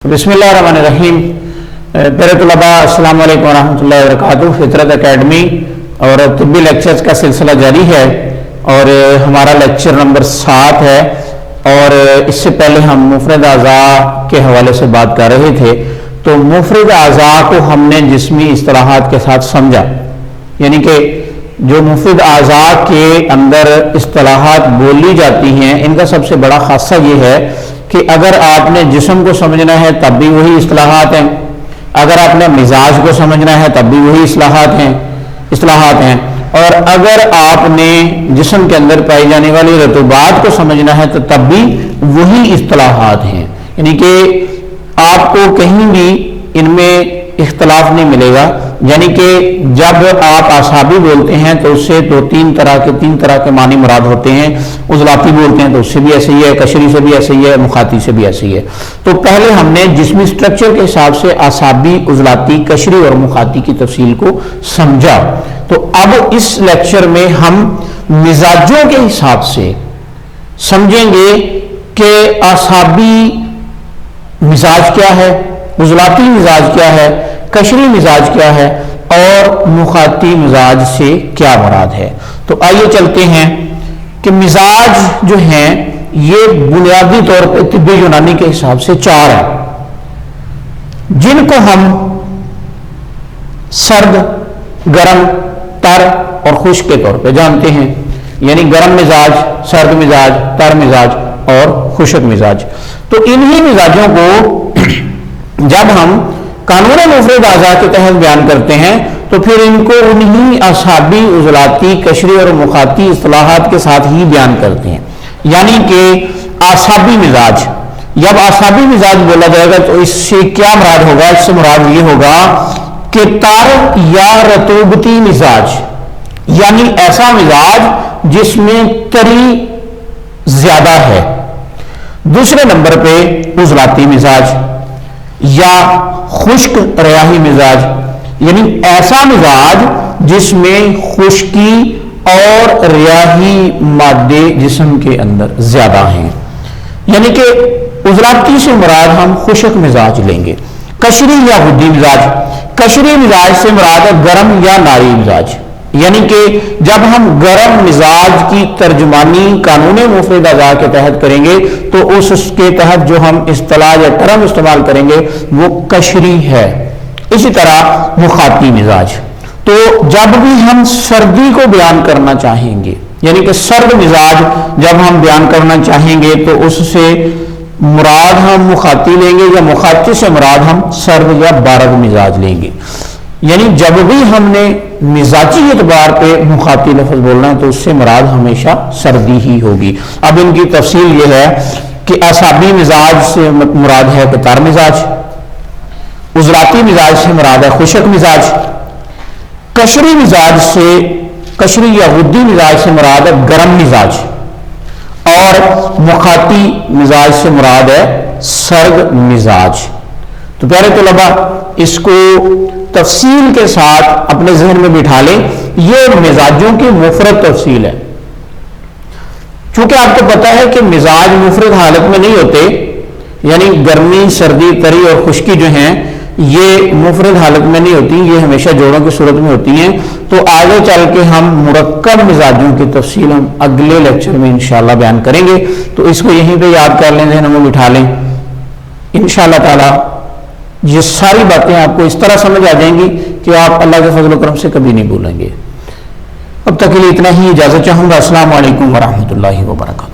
بسم اللہ الرحمن الرحیم۔ پیارے طلباء السلام علیکم ورحمۃ اللہ وبرکاتہ۔ فطرت اکیڈمی اور طبی لیکچرز کا سلسلہ جاری ہے اور ہمارا لیکچر نمبر 7 ہے، اور اس سے پہلے ہم مفرد اعضاء کے حوالے سے بات کر رہے تھے۔ تو مفرد اعضاء کو ہم نے جسمی اصطلاحات کے ساتھ سمجھا، یعنی کہ جو مفرد اعضاء کے اندر اصطلاحات بولی جاتی ہیں ان کا سب سے بڑا خاصہ یہ ہے کہ اگر آپ نے جسم کو سمجھنا ہے تب بھی وہی اصطلاحات ہیں، اگر آپ نے مزاج کو سمجھنا ہے تب بھی وہی اصطلاحات ہیں، اور اگر آپ نے جسم کے اندر پائی جانے والی رطوبات کو سمجھنا ہے تو تب بھی وہی اصطلاحات ہیں، یعنی کہ آپ کو کہیں بھی ان میں اختلاف نہیں ملے گا۔ یعنی کہ جب آپ اعصابی بولتے ہیں تو اس سے تین طرح کے معنی مراد ہوتے ہیں، عضلاتی بولتے ہیں تو اس سے بھی ایسے ہی ہے، قشری سے بھی ایسے ہی ہے، مخاطی سے بھی ایسے ہی ہے۔ تو پہلے ہم نے جسمی سٹرکچر کے حساب سے اعصابی، عضلاتی، قشری اور مخاطی کی تفصیل کو سمجھا۔ تو اب اس لیکچر میں ہم مزاجوں کے حساب سے سمجھیں گے کہ اعصابی مزاج کیا ہے، عضلاتی مزاج کیا ہے، قشری مزاج کیا ہے اور مخاطی مزاج سے کیا مراد ہے۔ تو آئیے چلتے ہیں کہ مزاج جو ہیں یہ بنیادی طور پہ طبی یونانی کے حساب سے 4 ہیں، جن کو ہم سرد، گرم، تر اور خشک کے طور پہ جانتے ہیں، یعنی گرم مزاج، سرد مزاج، تر مزاج اور خشک مزاج۔ تو انہی مزاجوں کو جب ہم قانون مفرد اعضاء کے تحت بیان کرتے ہیں تو پھر ان کو انہی اعصابی، عضلاتی، قشری اور مخاطی اصطلاحات کے ساتھ ہی بیان کرتے ہیں۔ یعنی کہ اعصابی مزاج، جب اعصابی مزاج بولا جائے گا تو اس سے کیا مراد ہوگا؟ اس سے مراد یہ ہوگا کہ تر یا رطوبتی مزاج، یعنی ایسا مزاج جس میں تری زیادہ ہے۔ دوسرے نمبر پہ عضلاتی مزاج یا خشک ریاحی مزاج، یعنی ایسا مزاج جس میں خشکی اور ریاحی مادے جسم کے اندر زیادہ ہیں، یعنی کہ عضلاتی سے مراد ہم خشک مزاج لیں گے۔ قشری یا غدی مزاج، قشری مزاج سے مراد ہے گرم یا ناری مزاج، یعنی کہ جب ہم گرم مزاج کی ترجمانی قانون مفرد اعضاء کے تحت کریں گے تو اس کے تحت جو ہم اصطلاح یا ٹرم استعمال کریں گے وہ قشری ہے۔ اسی طرح مخاطی مزاج، تو جب بھی ہم سردی کو بیان کرنا چاہیں گے، یعنی کہ سرد مزاج جب ہم بیان کرنا چاہیں گے تو اس سے مراد ہم مخاطی لیں گے، یا مخاطی سے مراد ہم سرد یا بارد مزاج لیں گے۔ یعنی جب بھی ہم نے مزاجی اعتبار پہ مخاطی لفظ بولنا ہے تو اس سے مراد ہمیشہ سردی ہی ہوگی۔ اب ان کی تفصیل یہ ہے کہ اعصابی مزاج سے مراد ہے کہ تر مزاج، عضلاتی مزاج سے مراد ہے خشک مزاج، قشری مزاج سے، قشری یا غدی مزاج سے مراد ہے گرم مزاج، اور مخاطی مزاج سے مراد ہے سرد مزاج۔ تو پیارے طلباء اس کو تفصیل کے ساتھ اپنے ذہن میں بٹھا لیں، یہ مزاجوں کی مفرد تفصیل ہے۔ چونکہ آپ کو پتا ہے کہ مزاج مفرد حالت میں نہیں ہوتے، یعنی گرمی، سردی، تری اور خشکی جو ہیں یہ مفرد حالت میں نہیں ہوتی، یہ ہمیشہ جوڑوں کی صورت میں ہوتی ہیں۔ تو آگے چل کے ہم مرکب مزاجوں کی تفصیل ہم اگلے لیکچر میں انشاءاللہ بیان کریں گے، تو اس کو یہیں پہ یاد کر لیں، ذہن میں بٹھا لیں۔ انشاءاللہ تعالی یہ ساری باتیں آپ کو اس طرح سمجھ آ جائیں گی کہ آپ اللہ کے فضل و کرم سے کبھی نہیں بھولیں گے۔ اب تک کے لیے اتنا ہی، اجازت چاہوں گا۔ السلام علیکم ورحمۃ اللہ وبرکاتہ۔